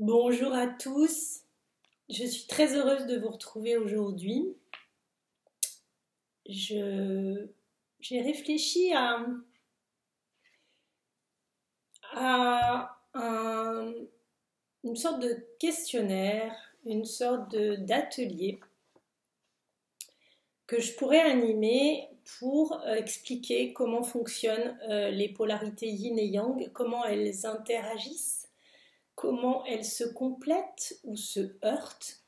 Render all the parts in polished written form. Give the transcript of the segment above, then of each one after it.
Bonjour à tous, je suis très heureuse de vous retrouver aujourd'hui. Je- J'ai réfléchi à une sorte de questionnaire, une sorte d'atelier que je pourrais animer pour expliquer comment fonctionnent les polarités yin et yang, comment elles interagissent, comment elles se complètent ou se heurtent,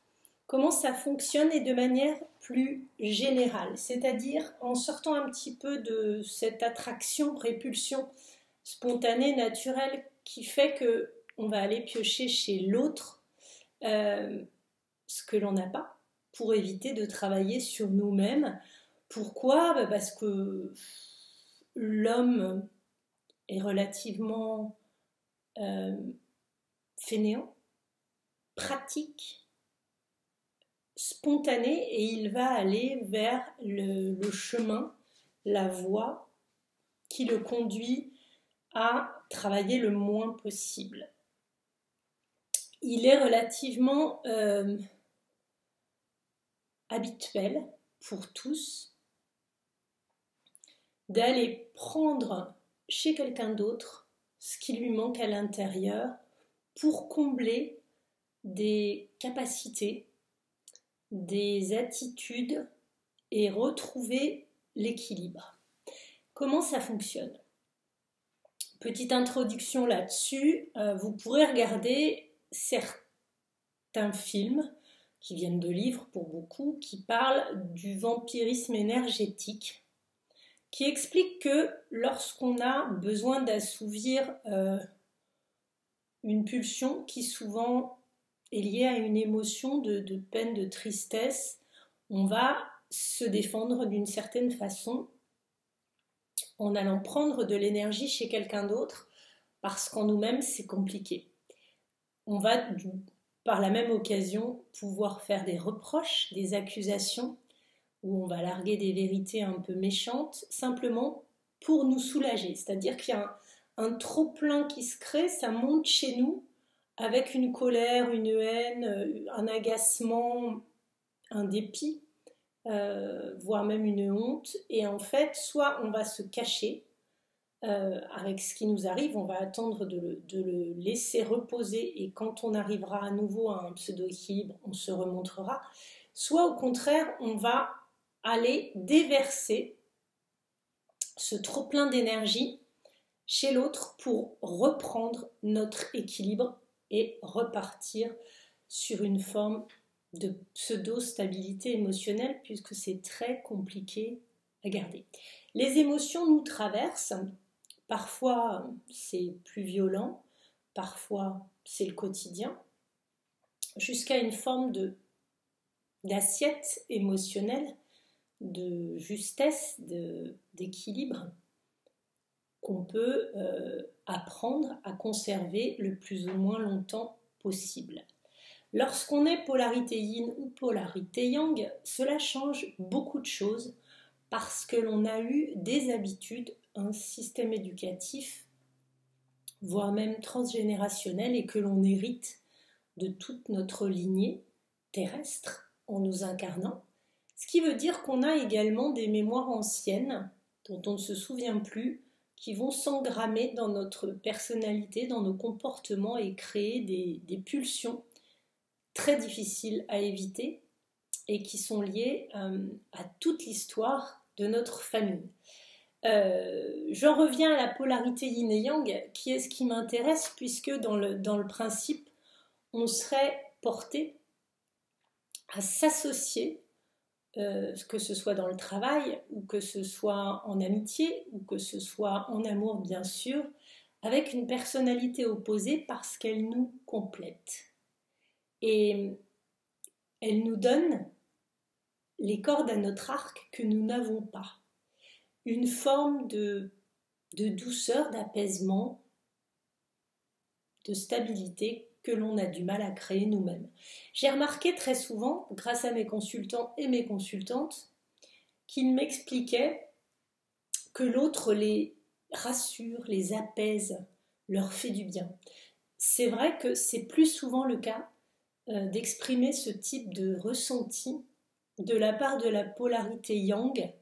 comment ça fonctionne et de manière plus générale, c'est-à-dire en sortant un petit peu de cette attraction-répulsion spontanée, naturelle, qui fait que on va aller piocher chez l'autre ce que l'on n'a pas, pour éviter de travailler sur nous-mêmes. Pourquoi? Parce que l'homme est relativement euh, fainéant, pratique, spontané, et il va aller vers le chemin, la voie qui le conduit à travailler le moins possible. Il est relativement habituel pour tous d'aller prendre chez quelqu'un d'autre ce qui lui manque à l'intérieur pour combler des capacités, des attitudes et retrouver l'équilibre. Comment ça fonctionne? Petite introduction là-dessus, vous pourrez regarder certains films qui viennent de livres pour beaucoup, qui parlent du vampirisme énergétique, qui explique que lorsqu'on a besoin d'assouvir une pulsion qui souvent est liée à une émotion de peine, de tristesse, on va se défendre d'une certaine façon en allant prendre de l'énergie chez quelqu'un d'autre parce qu'en nous-mêmes c'est compliqué. On va par la même occasion pouvoir faire des reproches, des accusations, où on va larguer des vérités un peu méchantes, simplement pour nous soulager. C'est-à-dire qu'il y a un trop-plein qui se crée, ça monte chez nous avec une colère, une haine, un agacement, un dépit, voire même une honte. Et en fait, soit on va se cacher avec ce qui nous arrive, on va attendre de le laisser reposer et quand on arrivera à nouveau à un pseudo-équilibre, on se remontrera. Soit au contraire, on va aller déverser ce trop-plein d'énergie chez l'autre pour reprendre notre équilibre et repartir sur une forme de pseudo-stabilité émotionnelle puisque c'est très compliqué à garder. Les émotions nous traversent, parfois c'est plus violent, parfois c'est le quotidien, jusqu'à une forme d'assiette émotionnelle, de justesse, d'équilibre qu'on peut apprendre à conserver le plus ou moins longtemps possible. Lorsqu'on est polarité yin ou polarité yang, cela change beaucoup de choses parce que l'on a eu des habitudes, un système éducatif, voire même transgénérationnel, et que l'on hérite de toute notre lignée terrestre en nous incarnant. Ce qui veut dire qu'on a également des mémoires anciennes dont on ne se souvient plus, qui vont s'engrammer dans notre personnalité, dans nos comportements et créer des pulsions très difficiles à éviter et qui sont liées à toute l'histoire de notre famille. J'en reviens à la polarité yin et yang, qui est ce qui m'intéresse, puisque dans le principe, on serait porté à s'associer, que ce soit dans le travail, ou que ce soit en amitié, ou que ce soit en amour, bien sûr, avec une personnalité opposée parce qu'elle nous complète. Et elle nous donne les cordes à notre arc que nous n'avons pas. Une forme de douceur, d'apaisement, de stabilité que l'on a du mal à créer nous-mêmes. J'ai remarqué très souvent, grâce à mes consultants et mes consultantes, qu'ils m'expliquaient que l'autre les rassure, les apaise, leur fait du bien. c'est vrai que c'est plus souvent le cas d'exprimer ce type de ressenti de la part de la polarité yang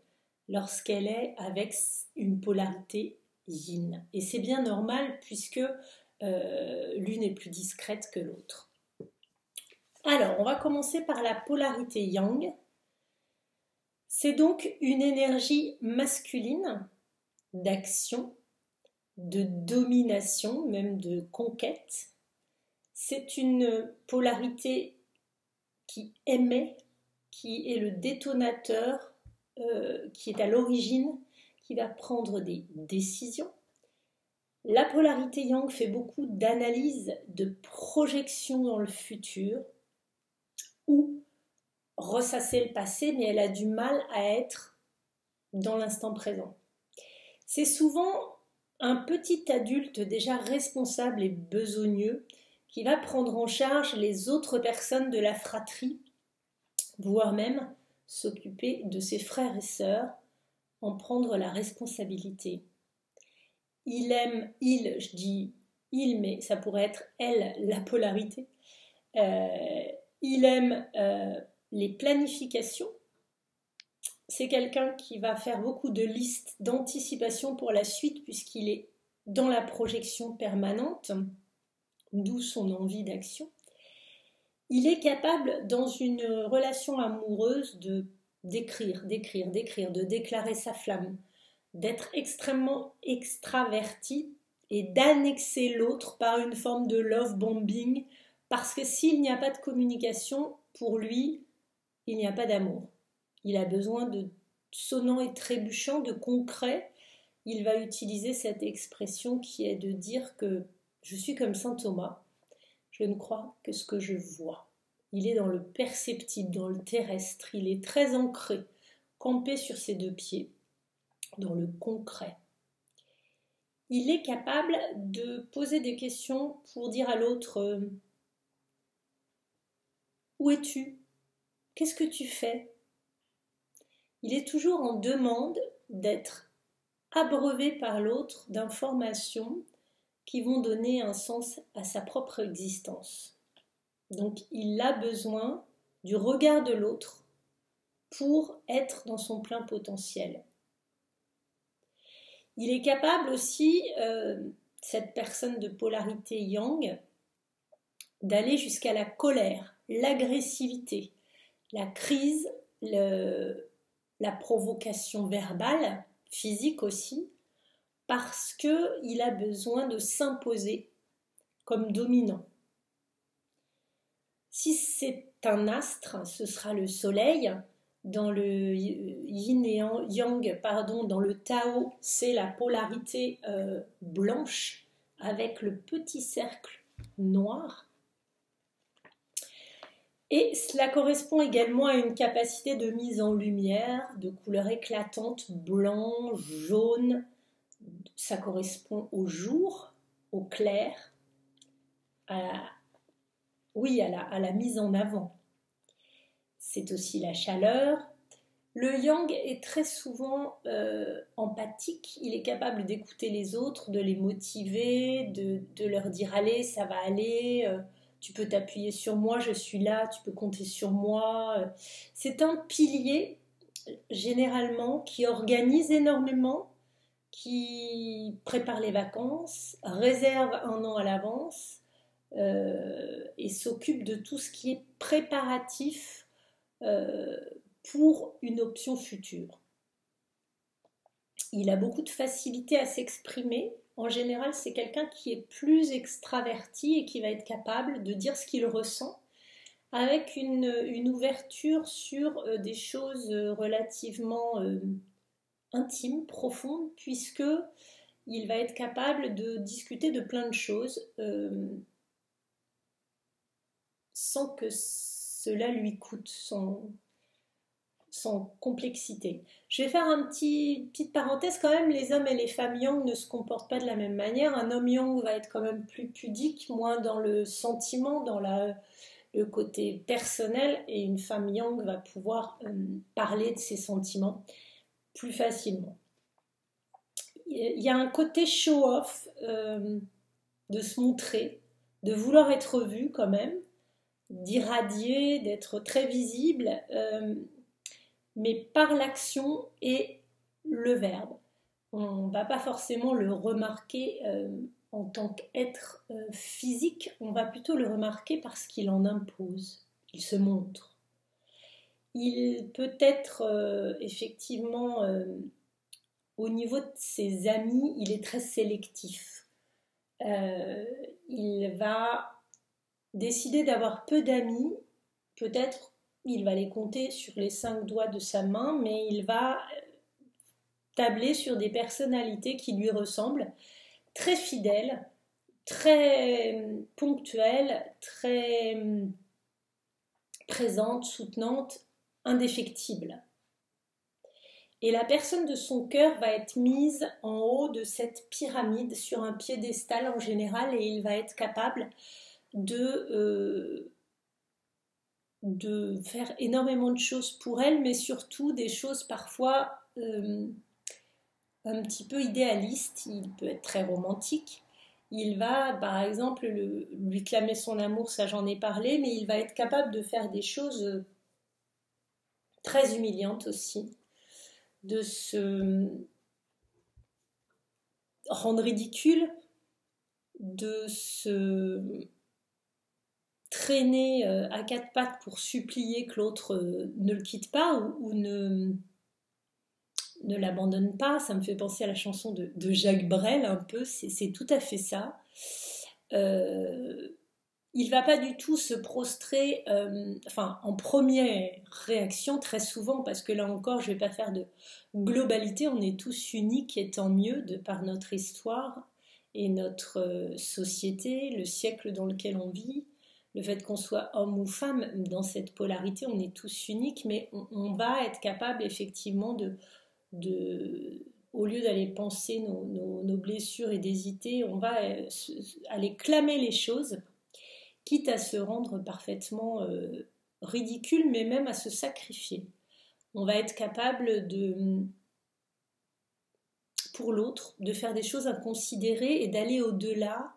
lorsqu'elle est avec une polarité yin. Et c'est bien normal puisque l'une est plus discrète que l'autre. Alors, on va commencer par la polarité yang. C'est donc une énergie masculine d'action, de domination, même de conquête. C'est une polarité qui émet, qui est le détonateur, qui est à l'origine, qui va prendre des décisions. La polarité yang fait beaucoup d'analyse, de projection dans le futur, ou ressasser le passé, mais elle a du mal à être dans l'instant présent. C'est souvent un petit adulte déjà responsable et besogneux qui va prendre en charge les autres personnes de la fratrie, voire même s'occuper de ses frères et sœurs, en prendre la responsabilité. Je dis il, mais ça pourrait être elle, la polarité. Il aime les planifications. C'est quelqu'un qui va faire beaucoup de listes d'anticipation pour la suite puisqu'il est dans la projection permanente, d'où son envie d'action. Il est capable, dans une relation amoureuse, d'écrire, de déclarer sa flamme, d'être extrêmement extraverti et d'annexer l'autre par une forme de love bombing, parce que s'il n'y a pas de communication, pour lui, il n'y a pas d'amour. Il a besoin de sonnant et trébuchant, de concret. Il va utiliser cette expression qui est de dire que je suis comme saint Thomas, je ne crois que ce que je vois. Il est dans le perceptible, dans le terrestre, il est très ancré, campé sur ses deux pieds, dans le concret. Il est capable de poser des questions pour dire à l'autre où es-tu? Qu'est-ce que tu fais? Il est toujours en demande d'être abreuvé par l'autre d'informations qui vont donner un sens à sa propre existence. Donc il a besoin du regard de l'autre pour être dans son plein potentiel. Il est capable aussi, cette personne de polarité yang, d'aller jusqu'à la colère, l'agressivité, la crise, la provocation verbale, physique aussi, parce qu'il a besoin de s'imposer comme dominant. Si c'est un astre, ce sera le soleil. Dans le yin et yang, dans le Tao, c'est la polarité blanche avec le petit cercle noir. Et cela correspond également à une capacité de mise en lumière, de couleurs éclatantes, blanc, jaune. Ça correspond au jour, au clair, à la mise en avant. C'est aussi la chaleur. Le yang est très souvent empathique. Il est capable d'écouter les autres, de les motiver, de leur dire « Allez, ça va aller, tu peux t'appuyer sur moi, je suis là, tu peux compter sur moi. » C'est un pilier, généralement, qui organise énormément, qui prépare les vacances, réserve un an à l'avance et s'occupe de tout ce qui est préparatif pour une option future. Il a beaucoup de facilité à s'exprimer. En général, c'est quelqu'un qui est plus extraverti et qui va être capable de dire ce qu'il ressent avec une ouverture sur des choses relativement intimes, profondes, puisque il va être capable de discuter de plein de choses sans que cela lui coûte sans complexité. Je vais faire une petite parenthèse quand même, les hommes et les femmes yang ne se comportent pas de la même manière. Un homme yang va être quand même plus pudique, moins dans le sentiment, dans le côté personnel, et une femme yang va pouvoir parler de ses sentiments plus facilement. Il y a un côté show-off de se montrer, de vouloir être vu quand même, d'irradier, d'être très visible, mais par l'action et le verbe. On ne va pas forcément le remarquer en tant qu'être physique, on va plutôt le remarquer parce qu'il en impose, il se montre. Il peut être effectivement, au niveau de ses amis, il est très sélectif. Il va décider d'avoir peu d'amis, peut-être il va les compter sur les 5 doigts de sa main, mais il va tabler sur des personnalités qui lui ressemblent, très fidèles, très ponctuelles, très présentes, soutenantes, indéfectibles. Et la personne de son cœur va être mise en haut de cette pyramide, sur un piédestal en général, et il va être capable de faire énormément de choses pour elle, mais surtout des choses parfois un petit peu idéalistes. Il peut être très romantique. Il va, par exemple, lui clamer son amour, ça j'en ai parlé, mais il va être capable de faire des choses très humiliantes aussi, de se rendre ridicule, de se traîner à 4 pattes pour supplier que l'autre ne le quitte pas ou ne l'abandonne pas. Ça me fait penser à la chanson de Jacques Brel un peu, c'est tout à fait ça. Il va pas du tout se prostrer, en première réaction très souvent, parce que là encore je vais pas faire de globalité, on est tous uniques et tant mieux de par notre histoire et notre société, le siècle dans lequel on vit, le fait qu'on soit homme ou femme, dans cette polarité on est tous uniques, mais on va être capable effectivement au lieu d'aller penser nos blessures et d'hésiter, on va aller clamer les choses, quitte à se rendre parfaitement ridicule, mais même à se sacrifier. On va être capable pour l'autre, de faire des choses inconsidérées et d'aller au-delà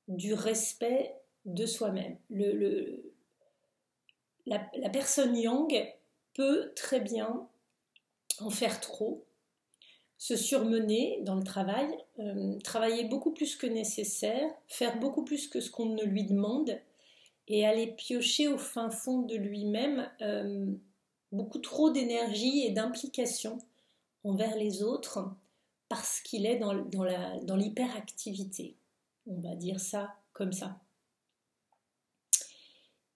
du respect de soi-même. La personne yang peut très bien en faire trop, se surmener dans le travail, travailler beaucoup plus que nécessaire, faire beaucoup plus que ce qu'on ne lui demande et aller piocher au fin fond de lui-même beaucoup trop d'énergie et d'implication envers les autres parce qu'il est dans l'hyperactivité. On va dire ça comme ça.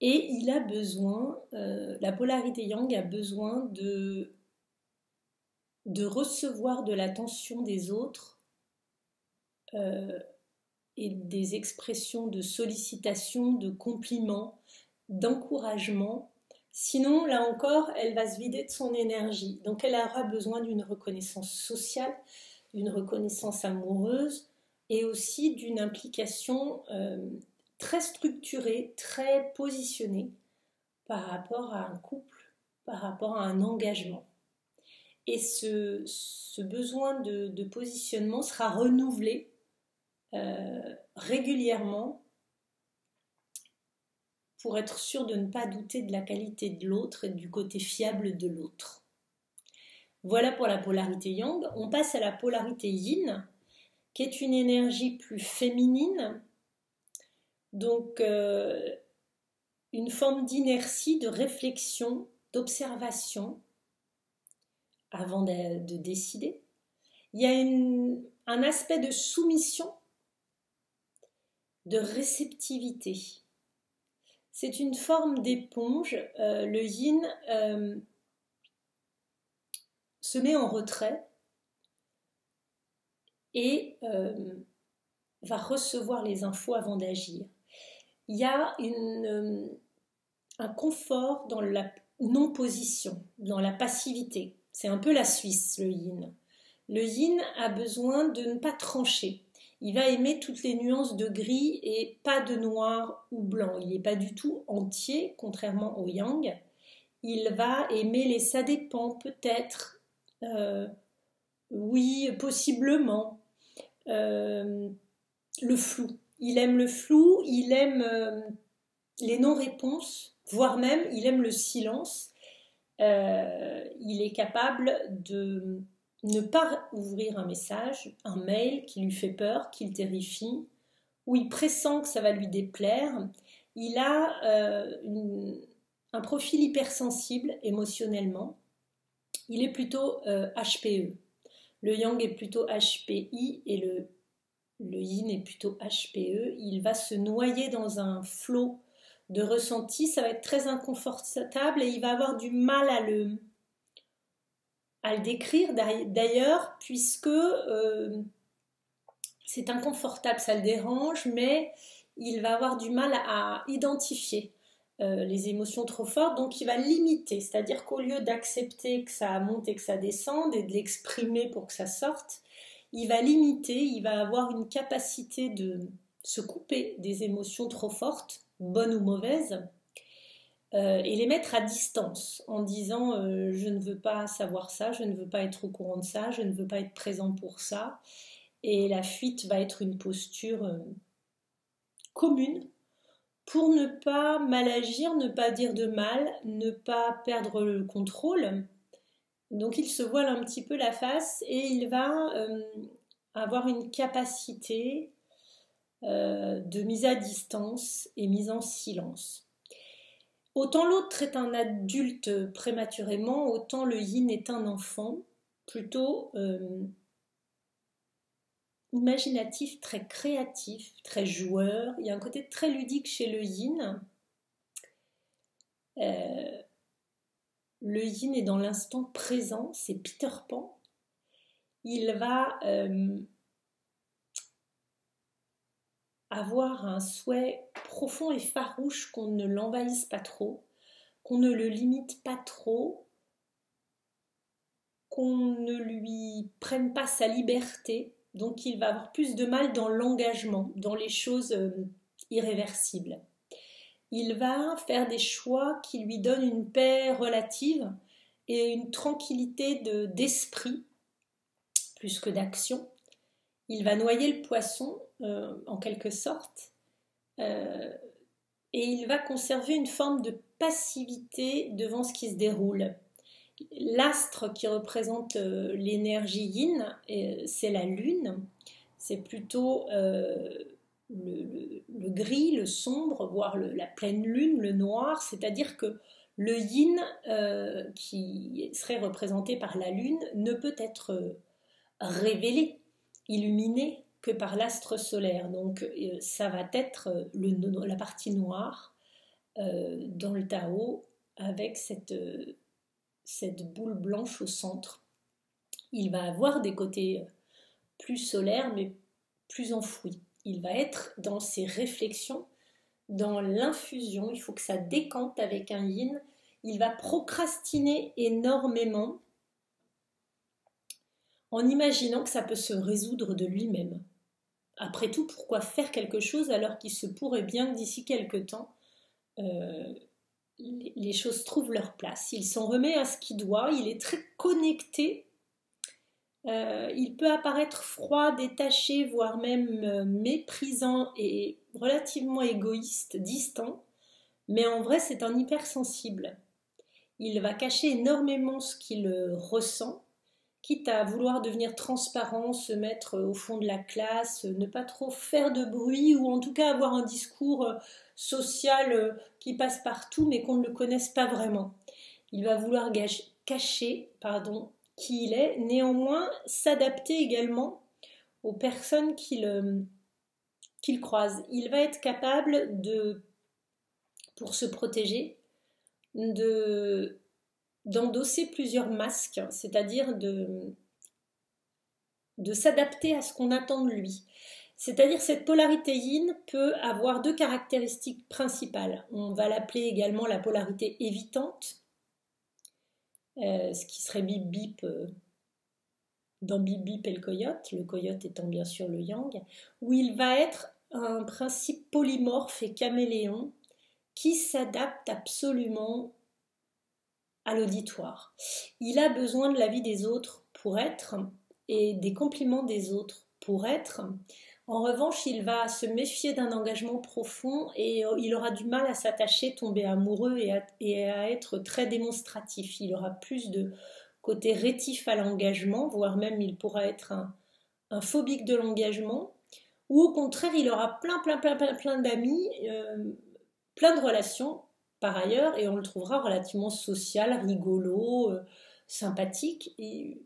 Et il a besoin, la polarité yang a besoin de recevoir de l'attention des autres et des expressions de sollicitation, de compliments, d'encouragement. Sinon, là encore, elle va se vider de son énergie. Donc elle aura besoin d'une reconnaissance sociale, d'une reconnaissance amoureuse et aussi d'une implication très structurée, très positionnée par rapport à un couple, par rapport à un engagement. Et ce besoin de positionnement sera renouvelé régulièrement pour être sûr de ne pas douter de la qualité de l'autre et du côté fiable de l'autre. Voilà pour la polarité yang. On passe à la polarité yin, qui est une énergie plus féminine, donc une forme d'inertie, de réflexion, d'observation avant de décider. Il y a un aspect de soumission, de réceptivité. C'est une forme d'éponge. Le yin se met en retrait et va recevoir les infos avant d'agir. Il y a un confort dans la non-position, dans la passivité. C'est un peu la Suisse, le yin. Le yin a besoin de ne pas trancher. Il va aimer toutes les nuances de gris et pas de noir ou blanc. Il n'est pas du tout entier, contrairement au yang. Il va aimer les ça dépend, peut-être, oui, possiblement, le flou. il aime le flou, il aime les non-réponses, voire même il aime le silence. Il est capable de ne pas ouvrir un message, un mail qui lui fait peur, qui le terrifie, où il pressent que ça va lui déplaire. Il a un profil hypersensible émotionnellement. Il est plutôt HPE. Le yang est plutôt HPI et le yin est plutôt HPE. Il va se noyer dans un flot de ressenti, ça va être très inconfortable et il va avoir du mal à le décrire d'ailleurs, puisque c'est inconfortable, ça le dérange, mais il va avoir du mal à identifier les émotions trop fortes, donc il va limiter, c'est-à-dire qu'au lieu d'accepter que ça monte et que ça descende et de l'exprimer pour que ça sorte, il va limiter, il va avoir une capacité de se couper des émotions trop fortes, bonnes ou mauvaises, et les mettre à distance en disant je ne veux pas savoir ça, je ne veux pas être au courant de ça, je ne veux pas être présent pour ça. Et la fuite va être une posture commune pour ne pas mal agir, ne pas dire de mal, ne pas perdre le contrôle. Donc il se voile un petit peu la face et il va avoir une capacité de mise à distance et mise en silence. Autant l'autre est un adulte prématurément, autant le yin est un enfant, plutôt imaginatif, très créatif, très joueur. Il y a un côté très ludique chez le yin. Le yin est dans l'instant présent, c'est Peter Pan. Il va avoir un souhait profond et farouche qu'on ne l'envahisse pas trop, qu'on ne le limite pas trop, qu'on ne lui prenne pas sa liberté. Donc il va avoir plus de mal dans l'engagement, dans les choses irréversibles. Il va faire des choix qui lui donnent une paix relative et une tranquillité d'esprit plus que d'action. Il va noyer le poisson en quelque sorte et il va conserver une forme de passivité devant ce qui se déroule. L'astre qui représente l'énergie yin, c'est la lune, c'est plutôt le gris, le sombre, voire la pleine lune, le noir, c'est-à-dire que le yin qui serait représenté par la lune ne peut être révélé, illuminé que par l'astre solaire. Donc ça va être la partie noire dans le Tao avec cette boule blanche au centre. Il va avoir des côtés plus solaires mais plus enfouis. Il va être dans ses réflexions, dans l'infusion. Il faut que ça décante avec un yin. Il va procrastiner énormément en imaginant que ça peut se résoudre de lui-même. Après tout, pourquoi faire quelque chose alors qu'il se pourrait bien que d'ici quelque temps, les choses trouvent leur place. Il s'en remet à ce qu'il doit, il est très connecté. Il peut apparaître froid, détaché, voire même méprisant et relativement égoïste, distant, mais en vrai c'est un hypersensible. Il va cacher énormément ce qu'il ressent, quitte à vouloir devenir transparent, se mettre au fond de la classe, ne pas trop faire de bruit ou en tout cas avoir un discours social qui passe partout mais qu'on ne le connaisse pas vraiment. Il va vouloir cacher qui il est, néanmoins s'adapter également aux personnes qu'il croise. Il va être capable pour se protéger, d'endosser plusieurs masques, c'est-à-dire de s'adapter à ce qu'on attend de lui. C'est-à-dire cette polarité yin peut avoir deux caractéristiques principales. On va l'appeler également la polarité évitante, ce qui serait Bip Bip dans Bip Bip et le coyote étant bien sûr le yang, où il va être un principe polymorphe et caméléon qui s'adapte absolument à l'auditoire. Il a besoin de l'avis des autres pour être et des compliments des autres pour être. En revanche, il va se méfier d'un engagement profond et il aura du mal à s'attacher, tomber amoureux et à être très démonstratif. Il aura plus de côté rétif à l'engagement, voire même il pourra être un phobique de l'engagement. Ou au contraire, il aura plein d'amis, plein de relations par ailleurs, et on le trouvera relativement social, rigolo, sympathique. Et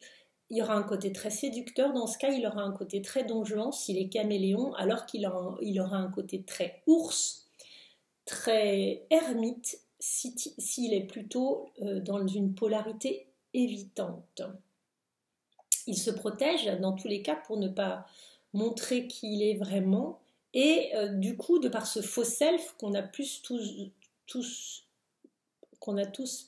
il y aura un côté très séducteur, dans ce cas, il aura un côté très donjon s'il est caméléon, alors qu'il aura un côté très ours, très ermite, s'il est plutôt dans une polarité évitante. Il se protège dans tous les cas pour ne pas montrer qui il est vraiment, et du coup, de par ce faux self qu'on a tous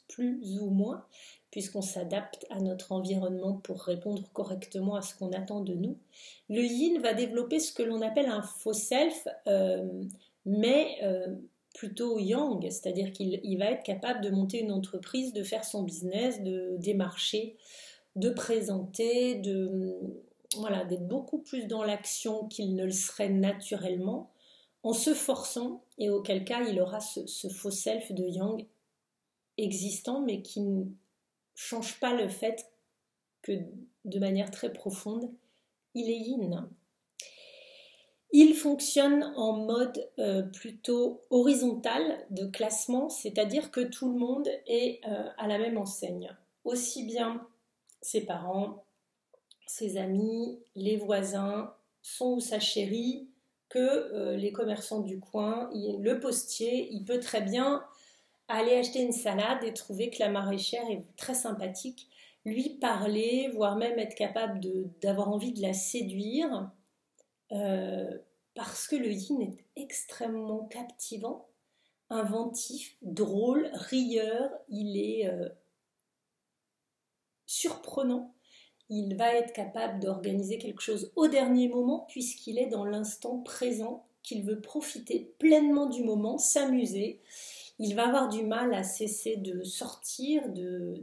plus ou moins, puisqu'on s'adapte à notre environnement pour répondre correctement à ce qu'on attend de nous, le yin va développer ce que l'on appelle un faux self, mais plutôt yang, c'est-à-dire qu'il va être capable de monter une entreprise, de faire son business, de démarcher, de présenter, d'être beaucoup plus dans l'action qu'il ne le serait naturellement, en se forçant, et auquel cas il aura ce faux self de yang existant, mais qui ne change pas le fait que de manière très profonde, il est yin. Il fonctionne en mode plutôt horizontal de classement, c'est-à-dire que tout le monde est à la même enseigne. Aussi bien ses parents, ses amis, les voisins, son ou sa chérie, que les commerçants du coin, le postier, il peut très bien aller acheter une salade et trouver que la maraîchère est très sympathique, lui parler, voire même être capable d'avoir envie de la séduire, parce que le yin est extrêmement captivant, inventif, drôle, rieur, il est surprenant. Il va être capable d'organiser quelque chose au dernier moment puisqu'il est dans l'instant présent, qu'il veut profiter pleinement du moment, s'amuser. Il va avoir du mal à cesser de sortir, de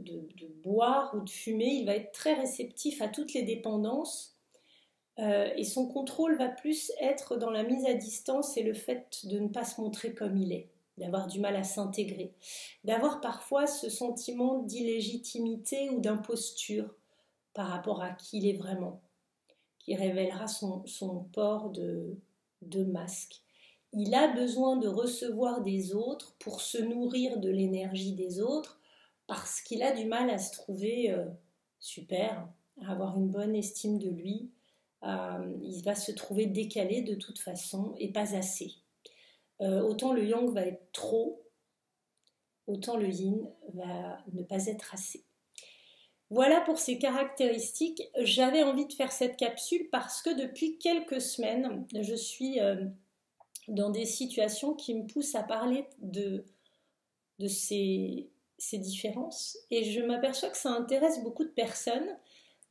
boire ou de fumer. Il va être très réceptif à toutes les dépendances. Et son contrôle va plus être dans la mise à distance et le fait de ne pas se montrer comme il est, d'avoir du mal à s'intégrer, d'avoir parfois ce sentiment d'illégitimité ou d'imposture par rapport à qui il est vraiment, qui révélera son port de masque. Il a besoin de recevoir des autres pour se nourrir de l'énergie des autres parce qu'il a du mal à se trouver super, à avoir une bonne estime de lui. Il va se trouver décalé de toute façon et pas assez. Autant le yang va être trop, autant le yin va ne pas être assez. Voilà pour ces caractéristiques. J'avais envie de faire cette capsule parce que depuis quelques semaines, je suis dans des situations qui me poussent à parler de ces différences. Et je m'aperçois que ça intéresse beaucoup de personnes.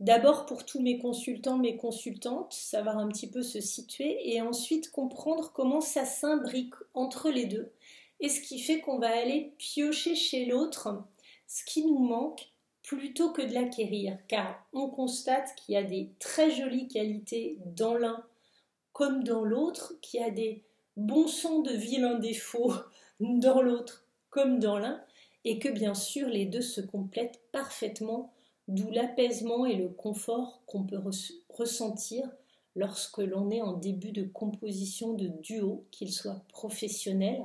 D'abord pour tous mes consultants, mes consultantes, savoir un petit peu se situer et ensuite comprendre comment ça s'imbrique entre les deux. Et ce qui fait qu'on va aller piocher chez l'autre ce qui nous manque plutôt que de l'acquérir. Car on constate qu'il y a des très jolies qualités dans l'un comme dans l'autre, qu'il y a des bons sons de vilains défauts dans l'autre comme dans l'un, et que bien sûr les deux se complètent parfaitement, d'où l'apaisement et le confort qu'on peut ressentir lorsque l'on est en début de composition de duo, qu'il soit professionnel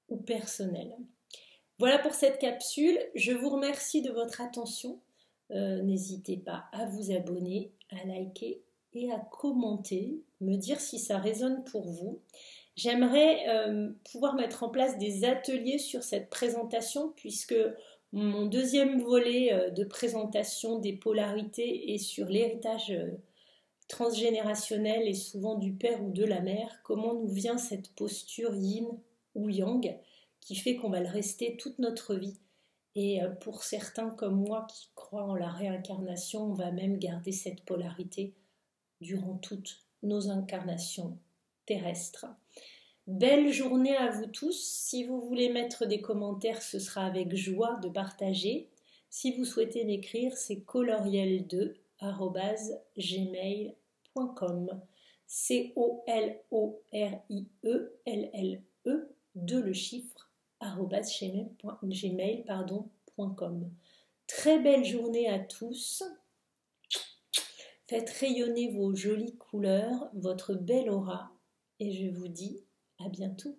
ou personnel. Voilà pour cette capsule, je vous remercie de votre attention, n'hésitez pas à vous abonner, à liker et à commenter, me dire si ça résonne pour vous. J'aimerais pouvoir mettre en place des ateliers sur cette présentation puisque mon deuxième volet de présentation des polarités est sur l'héritage transgénérationnel et souvent du père ou de la mère, comment nous vient cette posture yin ou yang qui fait qu'on va le rester toute notre vie. Et pour certains comme moi qui croient en la réincarnation, on va même garder cette polarité durant toutes nos incarnations terrestres. Belle journée à vous tous. Si vous voulez mettre des commentaires, ce sera avec joie de partager. Si vous souhaitez m'écrire, c'est coloriel2@gmail.com. COLORIELLE, 2 le chiffre, @gmail.com. Très belle journée à tous. Faites rayonner vos jolies couleurs, votre belle aura, et je vous dis à bientôt.